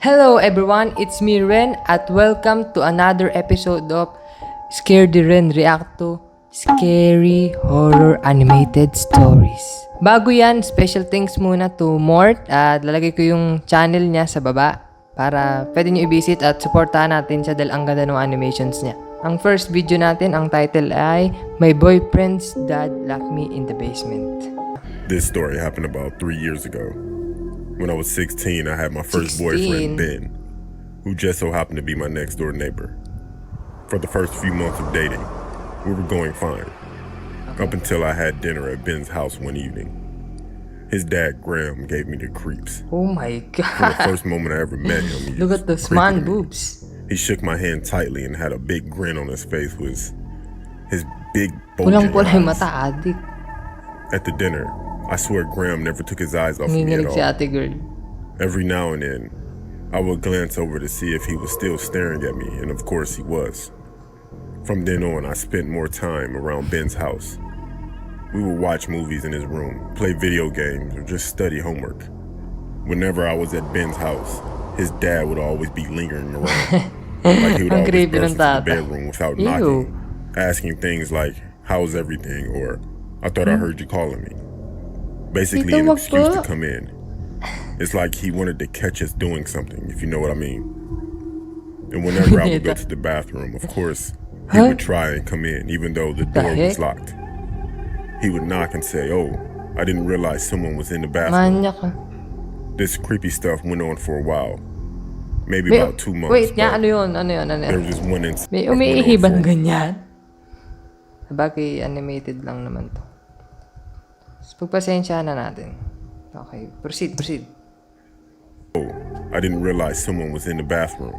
Hello everyone, it's me Ren at welcome to another episode of Scaredy RenN react to scary horror animated stories. Bago yan, special thanks muna to Mort at lalagay ko yung channel niya sa baba para pwede nyo i-visit at supportahan natin siya dahil ang ganda ng animations niya. Ang first video natin, ang title ay My Boyfriend's Dad Locked Me in the Basement. This story happened about 3 years ago. When I was 16, I had my first boyfriend, Ben, who just so happened to be my next door neighbor. For the first few months of dating, we were going fine, up until I had dinner at Ben's house one evening. His dad, Graham, gave me the creeps. Oh my god. For the first moment I ever met him, he Look at those man boobs. He shook my hand tightly and had a big grin on his face with his big bulging eyes. Mata, adik. At the dinner, I swear Graham never took his eyes off me at all. Si ate girl. Every now and then, I would glance over to see if he was still staring at me, and of course he was. From then on, I spent more time around Ben's house. We would watch movies in his room, play video games, or just study homework. Whenever I was at Ben's house, his dad would always be lingering around. Like he would always burst into the bedroom without knocking, asking things like, "How's everything?" or "I thought I heard you calling me." Basically an excuse to come in. It's like he wanted to catch us doing something, if you know what I mean. And whenever I would go to the bathroom, of course, he would try and come in, even though the door was locked. He would knock and say, "Oh, I didn't realize someone was in the bathroom." Manyak. This creepy stuff went on for a while. Maybe about 2 months. Wait, ano yun? There was just one incident. May umiihiban ganyan. Sabagay, animated lang naman to. Pagpasensya na natin. Okay, proceed. Oh, I didn't realize someone was in the bathroom.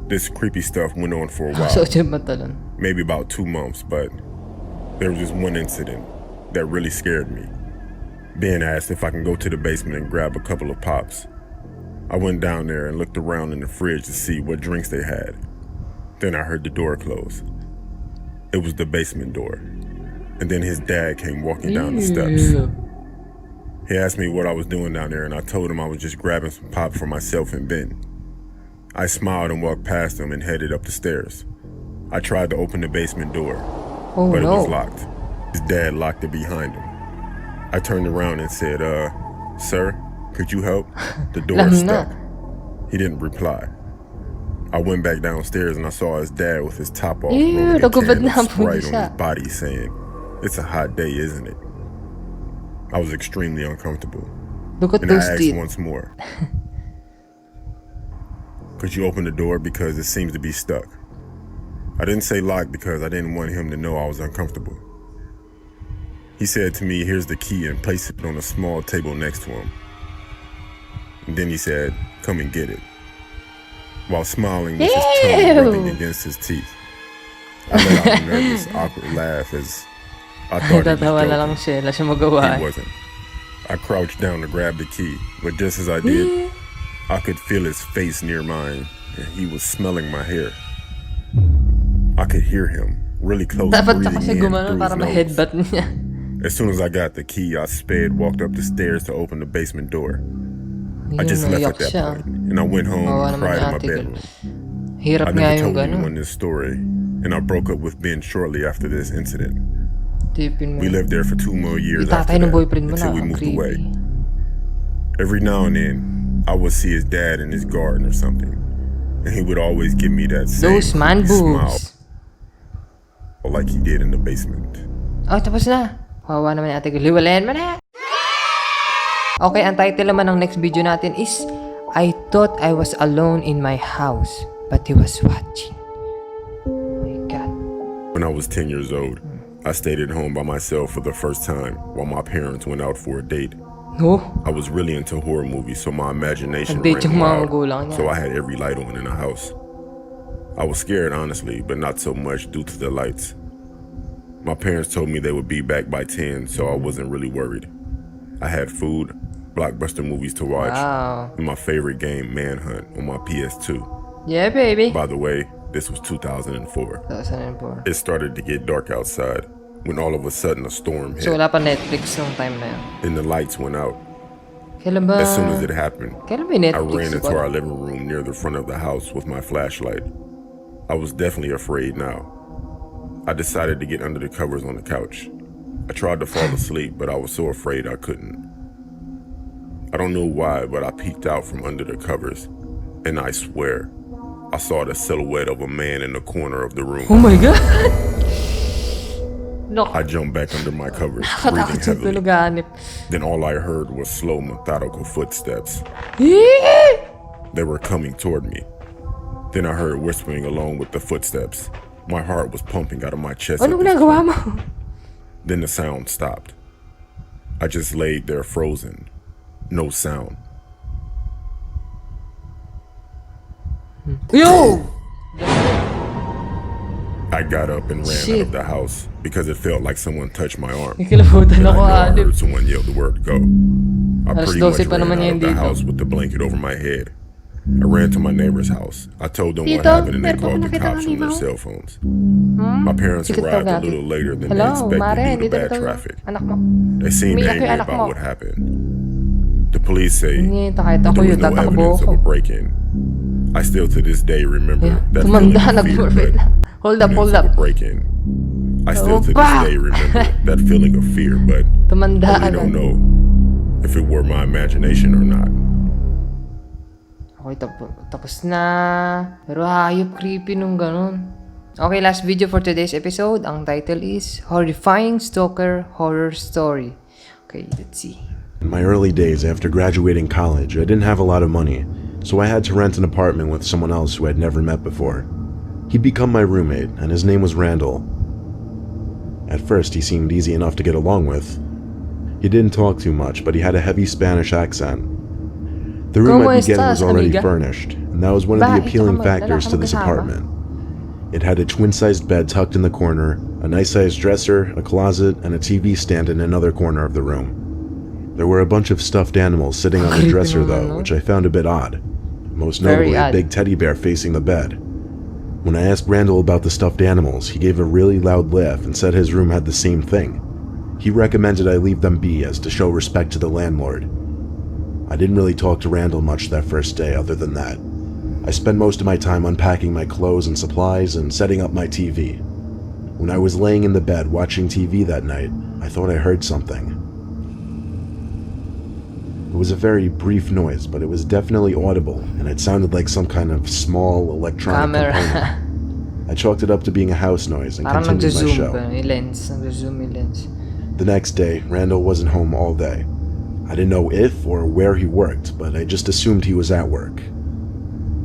This creepy stuff went on for a while. Maybe about 2 months, but there was just one incident that really scared me. Ben asked if I can go to the basement and grab a couple of pops. I went down there and looked around in the fridge to see what drinks they had. Then I heard the door close. It was the basement door. And then his dad came walking down the steps. He asked me what I was doing down there, and I told him I was just grabbing some pop for myself and Ben. I smiled and walked past him and headed up the stairs. I tried to open the basement door, but it was locked. His dad locked it behind him. I turned around and said, "Sir, could you help? The door is stuck." He didn't reply. I went back downstairs and I saw his dad with his top off, rolling a can of Sprite on his body, saying, "It's a hot day, isn't it?" I was extremely uncomfortable. Look at and those I asked teeth. once more, "Could you open the door because it seems to be stuck?" I didn't say lock because I didn't want him to know I was uncomfortable. He said to me, "Here's the key," and placed it on a small table next to him. And then he said, "Come and get it," while smiling with his tongue rubbing against his teeth. I let out a nervous, awkward laugh as I thought he was joking. He wasn't. I crouched down to grab the key, but just as I did, I could feel his face near mine, and he was smelling my hair. I could hear him really close, breathing in through his nose. As soon as I got the key, I walked up the stairs to open the basement door. I just left at that point, and I went home and cried in my bedroom. I never told anyone this story, and I broke up with Ben shortly after this incident. We lived there for 2 more years after that, until we moved away. Every now and then, I would see his dad in his garden or something, and he would always give me that same smile, like he did in the basement. Oh, tapos na. Kawawa naman yung ate ko. Liwalayan mo na. Okay, ang title naman ng next video natin is I Thought I Was Alone in My House, but He Was Watching. Oh my God. When I was 10 years old, I stayed at home by myself for the first time while my parents went out for a date. I was really into horror movies, so my imagination ran wild, so I had every light on in the house. I was scared, honestly, but not so much due to the lights. My parents told me they would be back by 10, so I wasn't really worried. I had food, blockbuster movies to watch, and my favorite game, Manhunt, on my PS2. Yeah, baby. By the way, this was 2004. It started to get dark outside when all of a sudden a storm hit. So wala pa Netflix nung time na yun. And the lights went out. Kailan ba? As soon as it happened, Kailan ba yung I Netflix? ran into our living room near the front of the house with my flashlight. I was definitely afraid now. I decided to get under the covers on the couch. I tried to fall asleep, but I was so afraid I couldn't. I don't know why, but I peeked out from under the covers, and I swear, I saw the silhouette of a man in the corner of the room. Oh my God! I jumped back under my covers, Nakatakot breathing sa heavily. tulog, hanip. Then all I heard was slow, methodical footsteps. They were coming toward me. Then I heard whispering along with the footsteps. My heart was pumping out of my chest. Ano ginagawa mo? Then the sound stopped. I just laid there frozen. No sound. Yo! I got up and ran out of the house because it felt like someone touched my arm. Nakilabutan And I ako, know I hanip. heard someone yell the word go. I Alas pretty 12 much pa naman ran yan out of the dito. house with the blanket over my head. I ran to my neighbor's house. I told them what Tito, happened and they meron pa called the nakita cops ng on their imaw? cell phones. My parents Sikit arrived daw a natin. little later than they Hello, expected Mare, due to dito bad na to. traffic. Anak mo. They seemed Umiyak angry yung anak mo. about what happened. The police say Hindi, kahit there ako was yun, no tatakbo evidence ako. of a break-in. I still to this day remember that feeling Tumanda, of fear, nag-forfeit. but Hold up, hold evidence up. of a break-in. I still to this Opa! day remember that feeling of fear, but Tumanda I really don't know if it were my imagination or not. Okay, tapos na. Pero hayop, creepy nung ganun. Okay, last video for today's episode. Ang title is Horrifying Stalker Horror Story. Okay, let's see. In my early days after graduating college, I didn't have a lot of money, so I had to rent an apartment with someone else who I'd never met before. He'd become my roommate, and his name was Randall. At first, he seemed easy enough to get along with. He didn't talk too much, but he had a heavy Spanish accent. The room ¿Cómo I'd be getting was estás, already amiga? furnished, and that was one of the Bakit appealing ka wala factors to kang this kasama? apartment. It had a twin-sized bed tucked in the corner, a nice-sized dresser, a closet, and a TV stand in another corner of the room. There were a bunch of stuffed animals sitting on the Creepy dresser naman, though, no? which I found a bit odd. Most Very notably, a odd. big teddy bear facing the bed. When I asked Randall about the stuffed animals, he gave a really loud laugh and said his room had the same thing. He recommended I leave them be as to show respect to the landlord. I didn't really talk to Randall much that first day other than that. I spent most of my time unpacking my clothes and supplies and setting up my TV. When I was laying in the bed watching TV that night, I thought I heard something. It was a very brief noise, but it was definitely audible, and it sounded like some kind of small electronic Camera. component. I chalked it up to being a house noise and Parang continued my nag-zoom show. ba? Yung lens. Nag-zoom yung lens. The next day, Randall wasn't home all day. I didn't know if or where he worked, but I just assumed he was at work.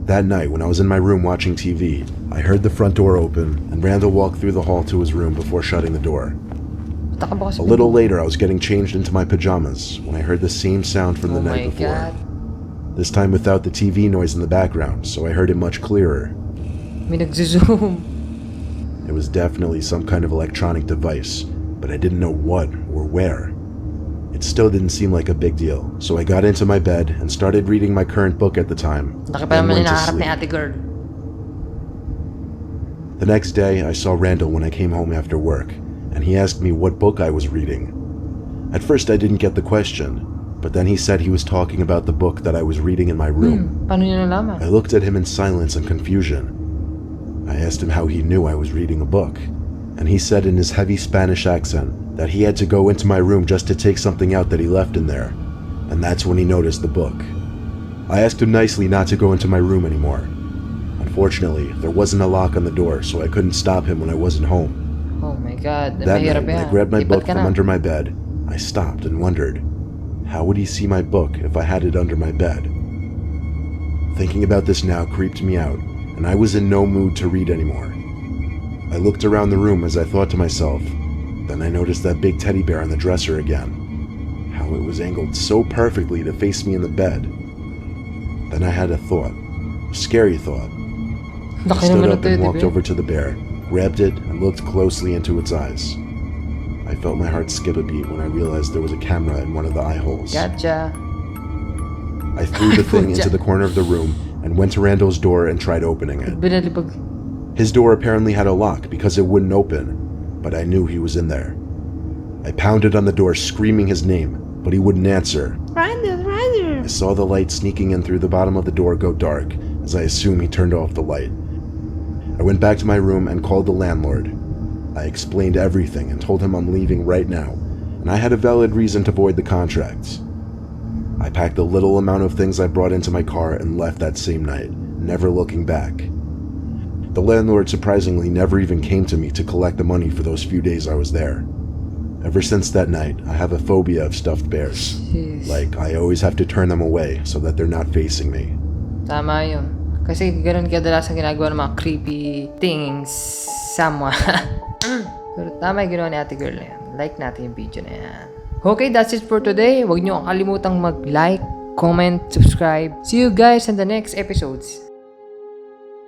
That night, when I was in my room watching TV, I heard the front door open, and Randall walked through the hall to his room before shutting the door. Takbo kasi A little later, I was getting changed into my pajamas when I heard the same sound from the Oh night my before. God. This time without the TV noise in the background, so I heard it much clearer. May nag-zoom. It was definitely some kind of electronic device, but I didn't know what or where. It still didn't seem like a big deal, so I got into my bed and started reading my current book at the time. Laki pa then naman went yung to nakaharap ni sleep. ate girl. The next day, I saw Randall when I came home after work, and he asked me what book I was reading. At first, I didn't get the question, but then he said he was talking about the book that I was reading in my room. Paano niya nalaman? I looked at him in silence and confusion. I asked him how he knew I was reading a book, and he said in his heavy Spanish accent that he had to go into my room just to take something out that he left in there, and that's when he noticed the book. I asked him nicely not to go into my room anymore. Unfortunately, there wasn't a lock on the door, so I couldn't stop him when I wasn't home. Oh my God. That night, Mahirap when yan. I grabbed my Lipat book ka from na. under my bed, I stopped and wondered, how would he see my book if I had it under my bed? Thinking about this now creeped me out, and I was in no mood to read anymore. I looked around the room as I thought to myself, then I noticed that big teddy bear on the dresser again. How it was angled so perfectly to face me in the bed. Then I had a thought, a scary thought. I Laki stood naman up ng and teddy walked bear. over to the bear, grabbed it, and looked closely into its eyes. I felt my heart skip a beat when I realized there was a camera in one of the eye holes. Gotcha. I threw the thing into the corner of the room and went to Randall's door and tried opening it. Binalipag. His door apparently had a lock because it wouldn't open, but I knew he was in there. I pounded on the door screaming his name, but he wouldn't answer. Randall. I saw the light sneaking in through the bottom of the door go dark, as I assume he turned off the light. I went back to my room and called the landlord. I explained everything and told him I'm leaving right now, and I had a valid reason to void the contracts. I packed the little amount of things I brought into my car and left that same night, never looking back. The landlord surprisingly never even came to me to collect the money for those few days I was there. Ever since that night, I have a phobia of stuffed bears. Jeez. Like, I always have to turn them away so that they're not facing me. Tama yun. Kasi ganun kadalasan ginagawa ng mga creepy things someone. Pero tama yung ginawa ni ate girl na yan. Like natin yung video na yan. Okay, that's it for today. Huwag niyo kalimutang mag-like, comment, subscribe. See you guys in the next episodes.